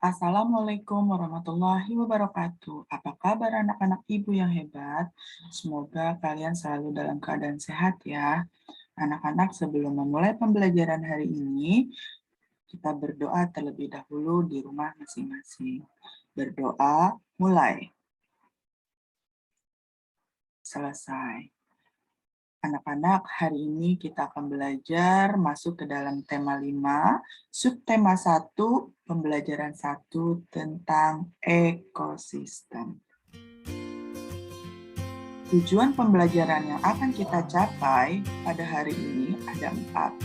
Assalamualaikum warahmatullahi wabarakatuh. Apa kabar anak-anak ibu yang hebat? Semoga kalian selalu dalam keadaan sehat ya. Anak-anak, sebelum memulai pembelajaran hari ini, kita berdoa terlebih dahulu di rumah masing-masing. Berdoa, mulai. Selesai. Anak-anak, hari ini kita akan belajar masuk ke dalam tema 5, subtema 1, pembelajaran 1 tentang ekosistem. Tujuan pembelajaran yang akan kita capai pada hari ini ada 4.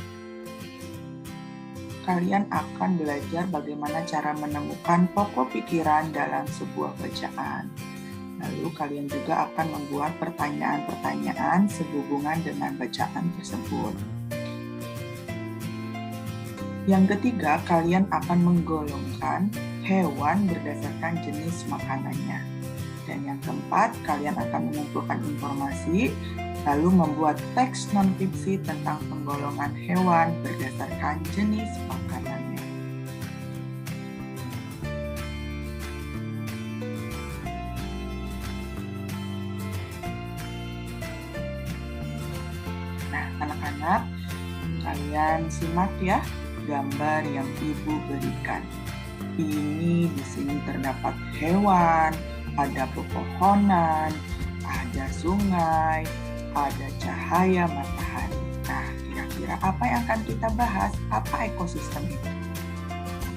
Kalian akan belajar bagaimana cara menemukan pokok pikiran dalam sebuah bacaan. Lalu kalian juga akan membuat pertanyaan-pertanyaan sehubungan dengan bacaan tersebut. Yang ketiga, kalian akan menggolongkan hewan berdasarkan jenis makanannya. Dan yang keempat, kalian akan mengumpulkan informasi, lalu membuat teks non-fiksi tentang penggolongan hewan berdasarkan jenis makanannya. Nah, anak-anak, kalian simak ya gambar yang ibu berikan. Ini di sini terdapat hewan, ada pepohonan, ada sungai, ada cahaya matahari. Nah, kira-kira apa yang akan kita bahas? Apa ekosistem itu?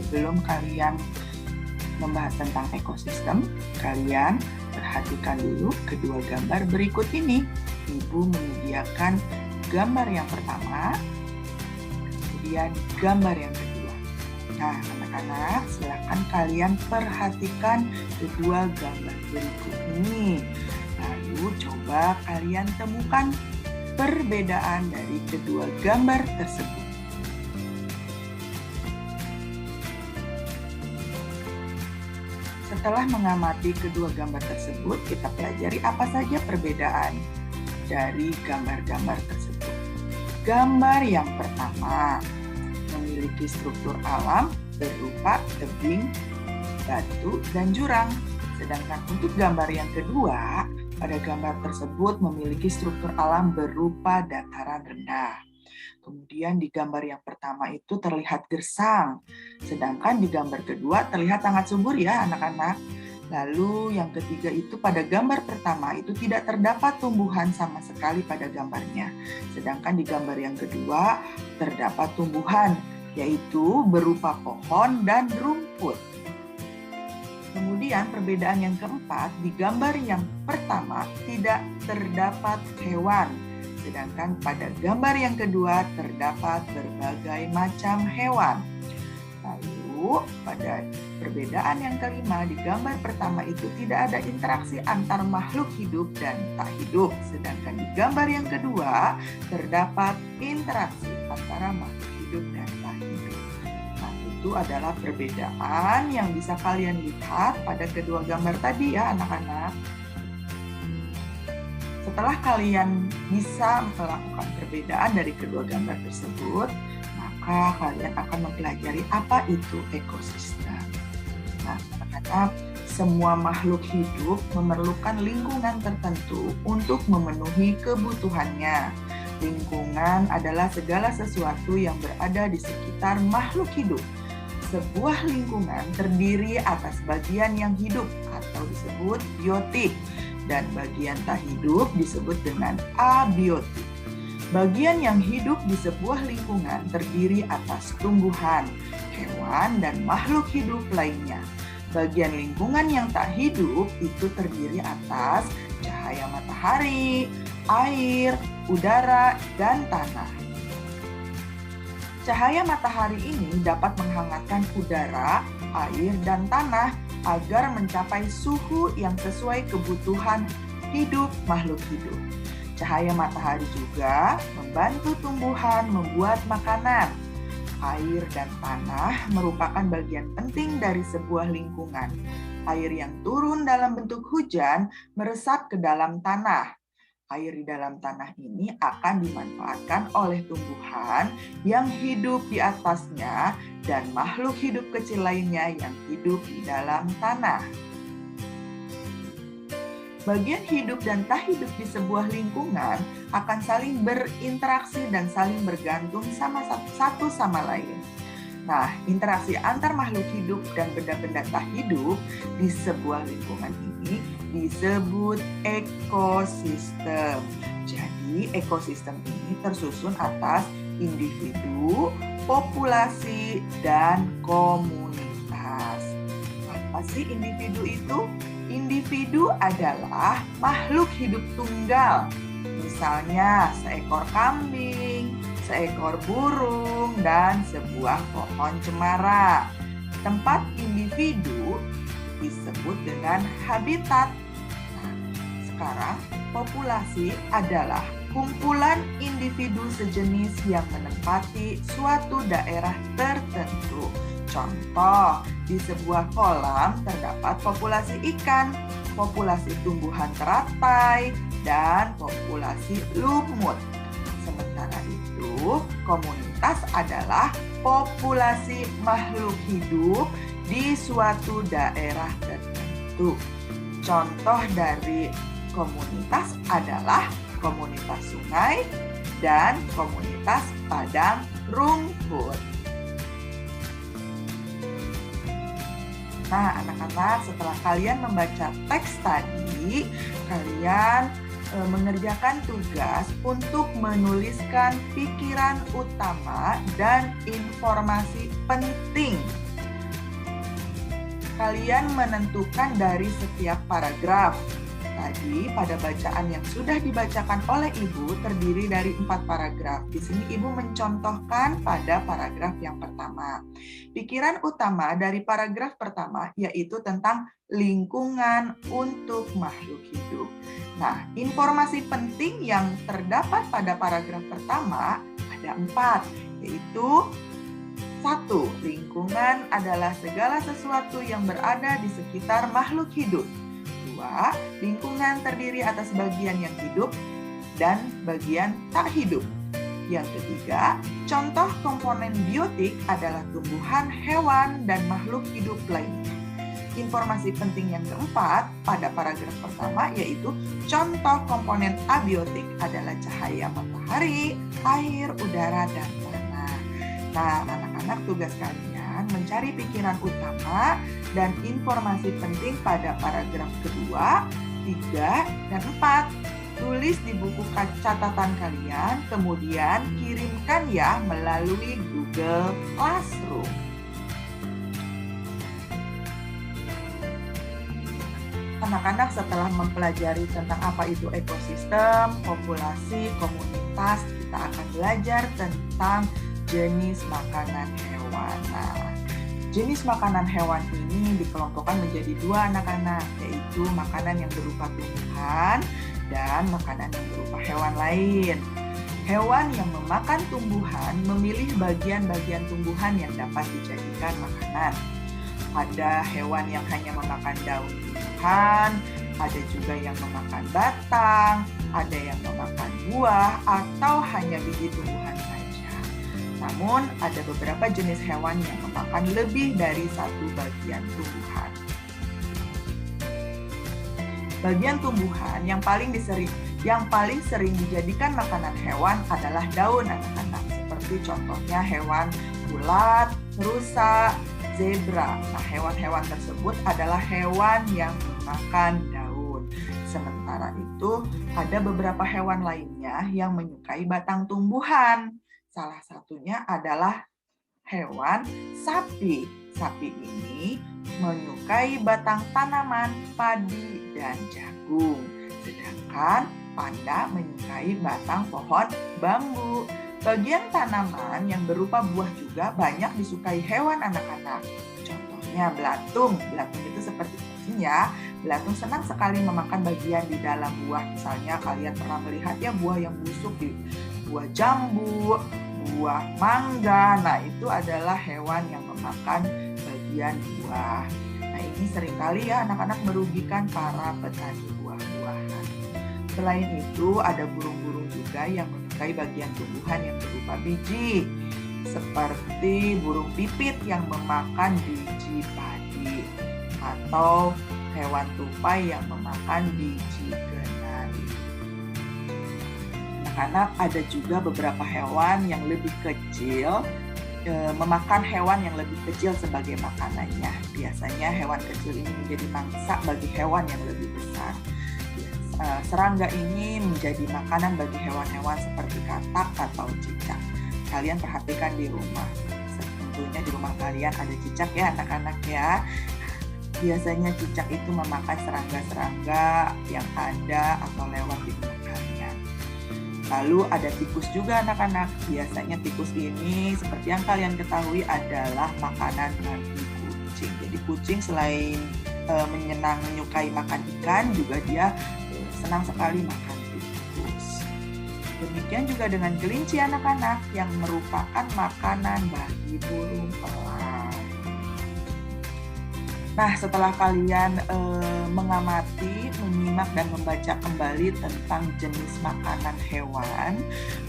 Sebelum kalian membahas tentang ekosistem, kalian perhatikan dulu kedua gambar berikut ini. Ibu menyediakan gambar yang pertama, kemudian gambar yang kedua. Nah, anak-anak, silakan kalian perhatikan kedua gambar berikut ini. Lalu coba kalian temukan perbedaan dari kedua gambar tersebut. Setelah mengamati kedua gambar tersebut, kita pelajari apa saja perbedaan dari gambar-gambar tersebut. Gambar yang pertama memiliki struktur alam berupa tebing, batu, dan jurang. Sedangkan untuk gambar yang kedua, pada gambar tersebut memiliki struktur alam berupa dataran rendah. Kemudian di gambar yang pertama itu terlihat gersang, sedangkan di gambar kedua terlihat sangat subur ya anak-anak. Lalu yang ketiga itu pada gambar pertama itu tidak terdapat tumbuhan sama sekali pada gambarnya. Sedangkan di gambar yang kedua terdapat tumbuhan, yaitu berupa pohon dan rumput. Kemudian perbedaan yang keempat, di gambar yang pertama tidak terdapat hewan. Sedangkan pada gambar yang kedua terdapat berbagai macam hewan. Lalu pada perbedaan yang kelima, di gambar pertama itu tidak ada interaksi antar makhluk hidup dan tak hidup. Sedangkan di gambar yang kedua terdapat interaksi antara makhluk hidup dan tak hidup. Nah, itu adalah perbedaan yang bisa kalian lihat pada kedua gambar tadi ya anak-anak. Setelah kalian bisa melakukan perbedaan dari kedua gambar tersebut, maka kalian akan mempelajari apa itu ekosistem. Nah, anak-anak, semua makhluk hidup memerlukan lingkungan tertentu untuk memenuhi kebutuhannya. Lingkungan adalah segala sesuatu yang berada di sekitar makhluk hidup. Sebuah lingkungan terdiri atas bagian yang hidup atau disebut biotik, dan bagian tak hidup disebut dengan abiotik. Bagian yang hidup di sebuah lingkungan terdiri atas tumbuhan, hewan, dan makhluk hidup lainnya. Bagian lingkungan yang tak hidup itu terdiri atas cahaya matahari, air, udara, dan tanah. Cahaya matahari ini dapat menghangatkan udara, air, dan tanah agar mencapai suhu yang sesuai kebutuhan hidup makhluk hidup. Cahaya matahari juga membantu tumbuhan membuat makanan. Air dan tanah merupakan bagian penting dari sebuah lingkungan. Air yang turun dalam bentuk hujan meresap ke dalam tanah. Air di dalam tanah ini akan dimanfaatkan oleh tumbuhan yang hidup di atasnya dan makhluk hidup kecil lainnya yang hidup di dalam tanah. Bagian hidup dan tak hidup di sebuah lingkungan akan saling berinteraksi dan saling bergantung satu sama lain. Nah, interaksi antar makhluk hidup dan benda-benda tak hidup di sebuah lingkungan ini disebut ekosistem. Jadi, ekosistem ini tersusun atas individu, populasi, dan komunitas. Apa sih individu itu? Individu adalah makhluk hidup tunggal, misalnya seekor kambing, seekor burung, dan sebuah pohon cemara. Tempat individu disebut dengan habitat. Nah, sekarang populasi adalah kumpulan individu sejenis yang menempati suatu daerah tertentu. Contoh, di sebuah kolam terdapat populasi ikan, populasi tumbuhan teratai, dan populasi lumut. Sementara itu, komunitas adalah populasi makhluk hidup di suatu daerah tertentu. Contoh dari komunitas adalah komunitas sungai dan komunitas padang rumput. Nah, anak-anak, setelah kalian membaca teks tadi, kalian mengerjakan tugas untuk menuliskan pikiran utama dan informasi penting. Kalian menentukan dari setiap paragraf. Tadi pada bacaan yang sudah dibacakan oleh Ibu terdiri dari 4 paragraf. Di sini Ibu mencontohkan pada paragraf yang pertama. Pikiran utama dari paragraf pertama yaitu tentang lingkungan untuk makhluk hidup. Nah, informasi penting yang terdapat pada paragraf pertama ada 4, yaitu 1. Lingkungan adalah segala sesuatu yang berada di sekitar makhluk hidup. 2. Lingkungan terdiri atas bagian yang hidup dan bagian tak hidup. Yang ketiga, contoh komponen biotik adalah tumbuhan, hewan, dan makhluk hidup lainnya. Informasi penting yang keempat pada paragraf pertama yaitu contoh komponen abiotik adalah cahaya matahari, air, udara, dan tanah. Nah, anak-anak, tugas kalian mencari pikiran utama dan informasi penting pada paragraf kedua, 3, dan 4. Tulis di buku catatan kalian, kemudian kirimkan ya melalui Google Classroom. Anak-anak, setelah mempelajari tentang apa itu ekosistem, populasi, komunitas, kita akan belajar tentang jenis makanan hewan. Nah, jenis makanan hewan ini dikelompokkan menjadi 2 anak-anak, yaitu makanan yang berupa tumbuhan dan makanan yang berupa hewan lain. Hewan yang memakan tumbuhan memilih bagian-bagian tumbuhan yang dapat dijadikan makanan. Ada hewan yang hanya memakan daun tumbuhan, ada juga yang memakan batang, ada yang memakan buah, atau hanya biji tumbuhan saja. Namun, ada beberapa jenis hewan yang memakan lebih dari 1 bagian tumbuhan. Bagian tumbuhan yang paling sering dijadikan makanan hewan adalah daun, anak-anak. Seperti contohnya hewan ulat, rusa, zebra. Nah, hewan-hewan tersebut adalah hewan yang memakan daun. Sementara itu, ada beberapa hewan lainnya yang menyukai batang tumbuhan. Salah satunya adalah hewan sapi. Sapi ini menyukai batang tanaman, padi, dan jagung. Sedangkan panda menyukai batang pohon bambu. Bagian tanaman yang berupa buah juga banyak disukai hewan anak-anak. Contohnya belatung. Belatung itu seperti kucing ya. Belatung senang sekali memakan bagian di dalam buah. Misalnya kalian pernah melihat ya buah yang busuk di buah jambu, buah mangga. Nah, itu adalah hewan yang memakan bagian buah. Nah, ini seringkali ya anak-anak merugikan para petani buah-buahan. Selain itu, ada burung-burung juga yang menyukai bagian tumbuhan yang berupa biji, seperti burung pipit yang memakan biji padi, atau hewan tupai yang memakan biji kenari. Anak-anak, ada juga beberapa hewan yang lebih kecil, memakan hewan yang lebih kecil sebagai makanannya. Biasanya hewan kecil ini menjadi mangsa bagi hewan yang lebih besar. Serangga ini menjadi makanan bagi hewan-hewan seperti katak atau cicak. Kalian perhatikan di rumah. Tentunya di rumah kalian ada cicak ya anak-anak ya. Biasanya cicak itu memakan serangga-serangga yang ada atau lewat di rumah kalian. Lalu ada tikus juga anak-anak. Biasanya tikus ini seperti yang kalian ketahui adalah makanan bagi kucing. Jadi kucing selain menyukai makan ikan, juga dia senang sekali makan tikus. Demikian juga dengan kelinci anak-anak yang merupakan makanan bagi burung elang. Nah, setelah kalian mengamati, menyimak, dan membaca kembali tentang jenis makanan hewan,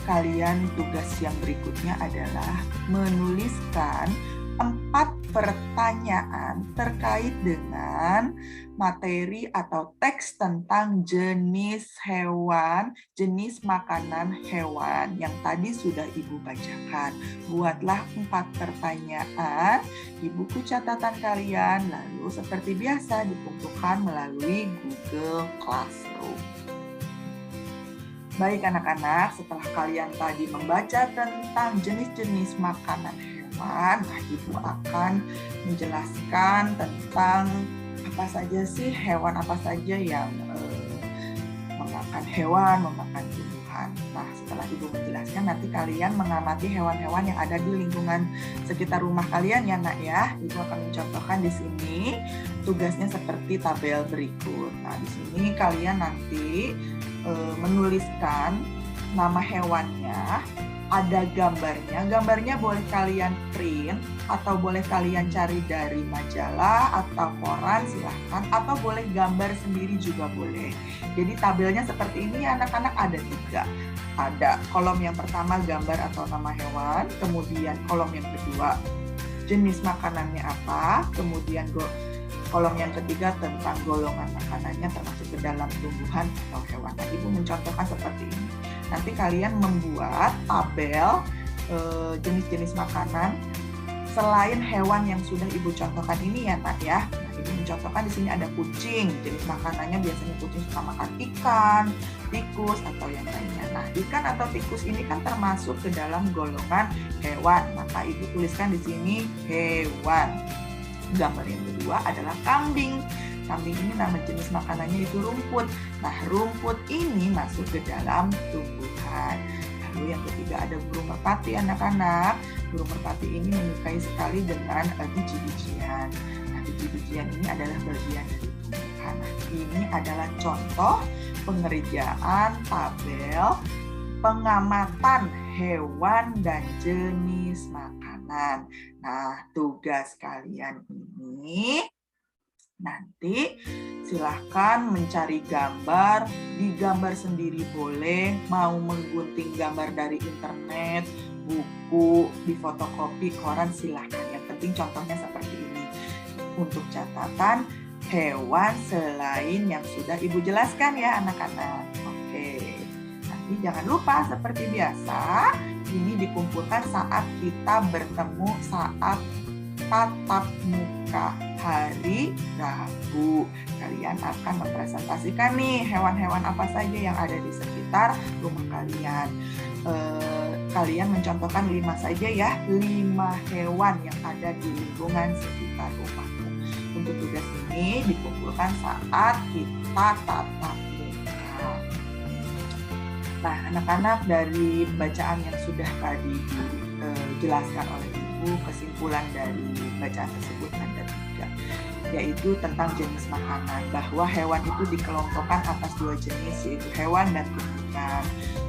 kalian tugas yang berikutnya adalah menuliskan 4 pertanyaan terkait dengan materi atau teks tentang jenis hewan, jenis makanan hewan yang tadi sudah Ibu bacakan. Buatlah 4 pertanyaan di buku catatan kalian, lalu seperti biasa dikumpulkan melalui Google Classroom. Baik anak-anak, setelah kalian tadi membaca tentang jenis-jenis makanan hewan, nah, Ibu akan menjelaskan tentang apa saja sih hewan apa saja yang memakan hewan, memakan tumbuhan. Nah, setelah Ibu menjelaskan, nanti kalian mengamati hewan-hewan yang ada di lingkungan sekitar rumah kalian ya Nak ya. Ibu akan mencontohkan di sini tugasnya seperti tabel berikut. Nah, di sini kalian nanti menuliskan nama hewannya. Ada gambarnya. Gambarnya boleh kalian print atau boleh kalian cari dari majalah atau koran, silahkan. Atau boleh gambar sendiri juga boleh. Jadi tabelnya seperti ini anak-anak, ada 3. Ada kolom yang pertama gambar atau nama hewan, kemudian kolom yang kedua jenis makanannya apa, kemudian kolom yang ketiga tentang golongan makanannya termasuk ke dalam tumbuhan atau hewan. Nah, Ibu mencontohkan seperti ini. Nanti kalian membuat tabel jenis-jenis makanan selain hewan yang sudah Ibu contohkan ini ya Nak ya. Nah, Ibu mencontohkan di sini ada kucing. Jenis makanannya biasanya kucing suka makan ikan, tikus, atau yang lainnya. Nah, ikan atau tikus ini kan termasuk ke dalam golongan hewan. Maka Ibu tuliskan di sini hewan. Gambar yang kedua adalah kambing. Kambing ini nama jenis makanannya itu rumput. Nah, rumput ini masuk ke dalam tumbuhan. Lalu yang ketiga ada burung merpati anak-anak. Burung merpati ini menyukai sekali dengan biji-bijian. Nah, biji-bijian ini adalah bagian dari tumbuhan. Nah, ini adalah contoh pengerjaan tabel pengamatan hewan dan jenis makanan. Nah, tugas kalian ini nanti silahkan mencari gambar, digambar sendiri boleh, mau menggunting gambar dari internet, buku, di fotokopi, koran, silahkan. Yang penting contohnya seperti ini. Untuk catatan hewan selain yang sudah Ibu jelaskan ya anak-anak. Oke, nanti jangan lupa seperti biasa, ini dikumpulkan saat kita bertemu saat tatap muka hari Rabu. Kalian akan mempresentasikan nih hewan-hewan apa saja yang ada di sekitar rumah kalian. Kalian mencontohkan 5 saja ya, 5 hewan yang ada di lingkungan sekitar rumahmu. Untuk tugas ini dikumpulkan saat kita tatap muka. Nah, anak-anak, dari bacaan yang sudah tadi dijelaskan oleh Ibu, kesimpulan dari bacaan tersebut ada 3, yaitu tentang jenis makanan, bahwa hewan itu dikelompokkan atas 2 jenis, yaitu hewan dan tumbuhan.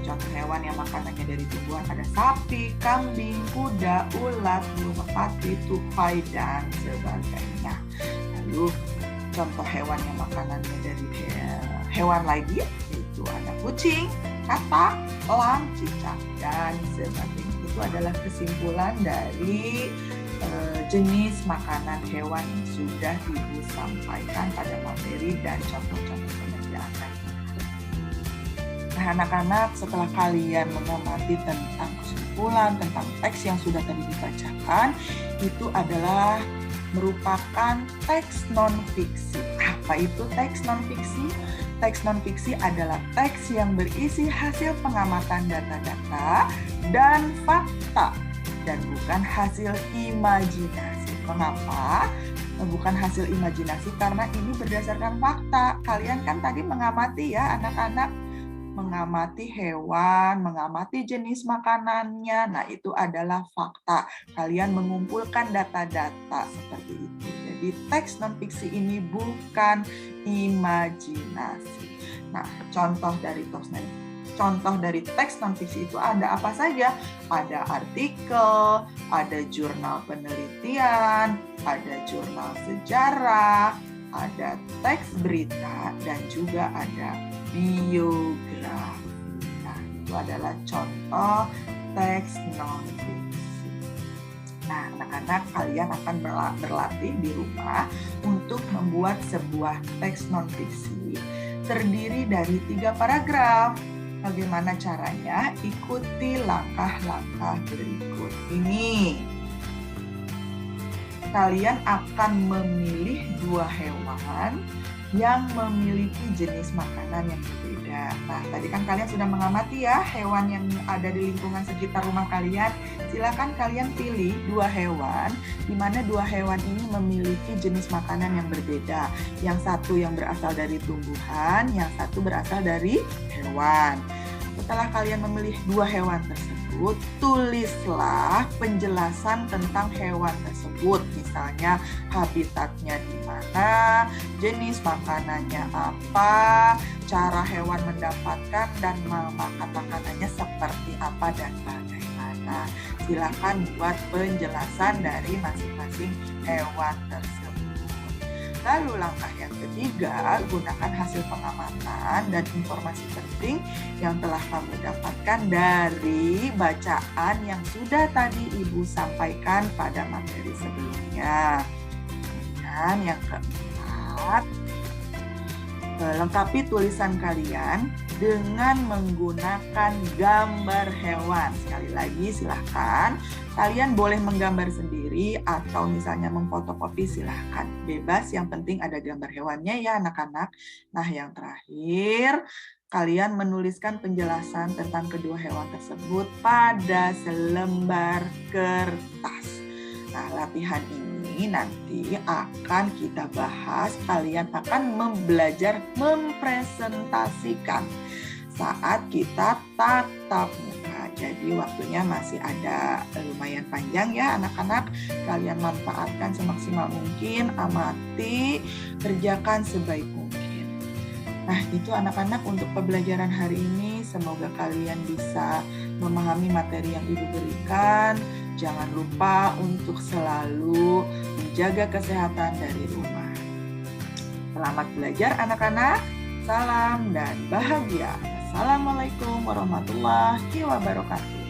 Contoh hewan yang makanannya dari tumbuhan ada sapi, kambing, kuda, ulat, burung merpati, tupai, dan sebagainya. Lalu contoh hewan yang makanannya dari hewan lagi, yaitu itu ada kucing, katak, elang, cicak, dan sebagainya. Itu adalah kesimpulan dari jenis makanan hewan yang sudah Ibu sampaikan pada materi dan contoh-contoh pengerjaan. Nah, anak-anak, setelah kalian mengamati tentang kesimpulan, tentang teks yang sudah tadi dibacakan, itu adalah merupakan teks non-fiksi. Apa itu teks non-fiksi? Teks non-fiksi adalah teks yang berisi hasil pengamatan data-data dan fakta, dan bukan hasil imajinasi. Mengapa? Bukan hasil imajinasi, karena ini berdasarkan fakta. Kalian kan tadi mengamati ya anak-anak, mengamati hewan, mengamati jenis makanannya. Nah, itu adalah fakta. Kalian mengumpulkan data-data seperti itu. Jadi teks non-fiksi ini bukan imajinasi. Nah, contoh dari teks non-fiksi itu ada apa saja? Ada artikel, ada jurnal penelitian, ada jurnal sejarah, ada teks berita, dan juga ada biografi. Nah, itu adalah contoh teks non-fiksi. Nah, anak-anak, kalian akan berlatih di rumah untuk membuat sebuah teks non-fiksi terdiri dari 3 paragraf. Bagaimana caranya? Ikuti langkah-langkah berikut ini. Kalian akan memilih 2 hewan yang memiliki jenis makanan yang berbeda. Nah, tadi kan kalian sudah mengamati ya hewan yang ada di lingkungan sekitar rumah kalian. Silakan kalian pilih 2 hewan, di mana 2 hewan ini memiliki jenis makanan yang berbeda. Yang satu yang berasal dari tumbuhan, yang satu berasal dari hewan. Setelah kalian memilih 2 hewan tersebut, tulislah penjelasan tentang hewan tersebut. Misalnya habitatnya di mana, jenis makanannya apa, cara hewan mendapatkan dan memakan makanannya seperti apa dan bagaimana. Silakan buat penjelasan dari masing-masing hewan tersebut. Lalu langkah yang ketiga, gunakan hasil pengamatan dan informasi penting yang telah kamu dapatkan dari bacaan yang sudah tadi Ibu sampaikan pada materi sebelumnya. Dan yang keempat, lengkapi tulisan kalian dengan menggunakan gambar hewan. Sekali lagi silahkan, kalian boleh menggambar sendiri atau misalnya memfotokopi, silahkan. Bebas, yang penting ada gambar hewannya ya anak-anak. Nah, yang terakhir, kalian menuliskan penjelasan tentang kedua hewan tersebut pada selembar kertas. Nah, latihan ini nanti akan kita bahas. Kalian akan belajar mempresentasikan saat kita tatap muka. Jadi waktunya masih ada lumayan panjang ya anak-anak. Kalian manfaatkan semaksimal mungkin, amati, kerjakan sebaik mungkin. Nah, itu anak-anak untuk pembelajaran hari ini. Semoga kalian bisa memahami materi yang Ibu berikan. Jangan lupa untuk selalu menjaga kesehatan dari rumah. Selamat belajar anak-anak. Salam dan bahagia. Assalamualaikum warahmatullahi wabarakatuh.